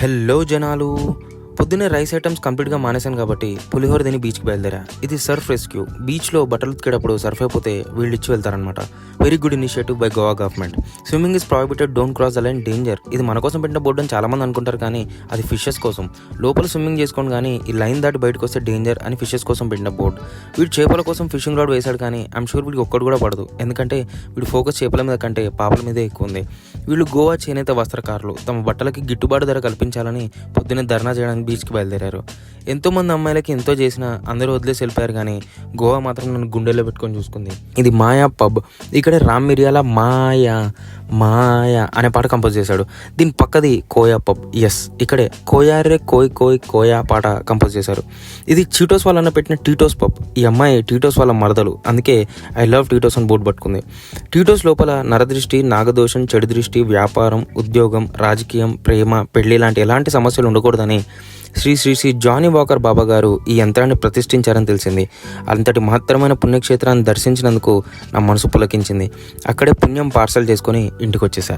Hello జనాలు, పొద్దున్నే rice items కంప్లీట్గా మానేశాను కాబట్టి పులిహోర తిని బీచ్కి బయలుదేరా. ఇది సర్ఫ్ రెస్క్యూ. బీచ్లో బట్టలు ఉతికేటప్పుడు సర్ఫ్ అయిపోతే వీళ్ళు ఇచ్చి వెళ్తారనమాట. Very good initiative by Goa government. Swimming is prohibited, don't cross the line, danger. ఇది మన కోసం పెట్టిన బోర్డు అని చాలామంది అనుకుంటారు, కానీ అది ఫిషెస్ కోసం. లోపల స్విమ్మింగ్ చేసుకోండి, కానీ ఈ లైన్ దాటి బయటకు వస్తే డేంజర్ అని ఫిషెస్ కోసం పెట్టిన బోర్డు. వీడు చేపల కోసం ఫిషింగ్ రాడ్ వేశాడు, కానీ ఐఎమ్ షూర్ వీడికి ఒక్కడు కూడా పడదు. ఎందుకంటే వీడు ఫోకస్ చేపల మీద కంటే పాపల మీదే ఎక్కువ ఉంది. వీళ్ళు గోవా చేనేత వస్త్రకారులు తమ బట్టలకి గిట్టుబాటు ధర కల్పించాలని పొద్దున్నే ధర్నా చేయడానికి బీచ్కి బయలుదేరారు. ఎంతోమంది అమ్మాయిలకి ఎంతో చేసినా అందరూ వదిలేసి వెళ్ళిపోయారు, కానీ గోవా మాత్రం నన్ను గుండెల్లో పెట్టుకొని చూసుకుంది. ఇది మాయా పబ్. ఇక్కడే రామ్ మిరియాల మాయా మాయా అనే పాట కంపోజ్ చేశాడు. దీని పక్కది కోయా పబ్. ఎస్, ఇక్కడే కోయారే కోయ్ కోయ్ కోయా పాట కంపోజ్ చేశారు. ఇది చీటోస్ వాళ్ళన్న పెట్టిన టీటోస్ పబ్. ఈ అమ్మాయి టీటోస్ వాళ్ళ మరదలు, అందుకే ఐ లవ్ టీటోస్ అని బోర్డు పట్టుకుంది. టీటోస్ లోపల నరదృష్టి, నాగదోషం, చెడు దృష్టి, వ్యాపారం, ఉద్యోగం, రాజకీయం, ప్రేమ, పెళ్లి లాంటి ఎలాంటి సమస్యలు ఉండకూడదని శ్రీ శ్రీ శ్రీ జానీ వాకర్ బాబా గారు ఈ యంత్రాన్ని ప్రతిష్ఠించారని తెలిసింది. అంతటి మహత్తరమైన పుణ్యక్షేత్రాన్ని దర్శించినందుకు నా మనసు పులకించింది. అక్కడే పుణ్యం పార్సల్ చేసుకొని ఇంటికి వచ్చేసా.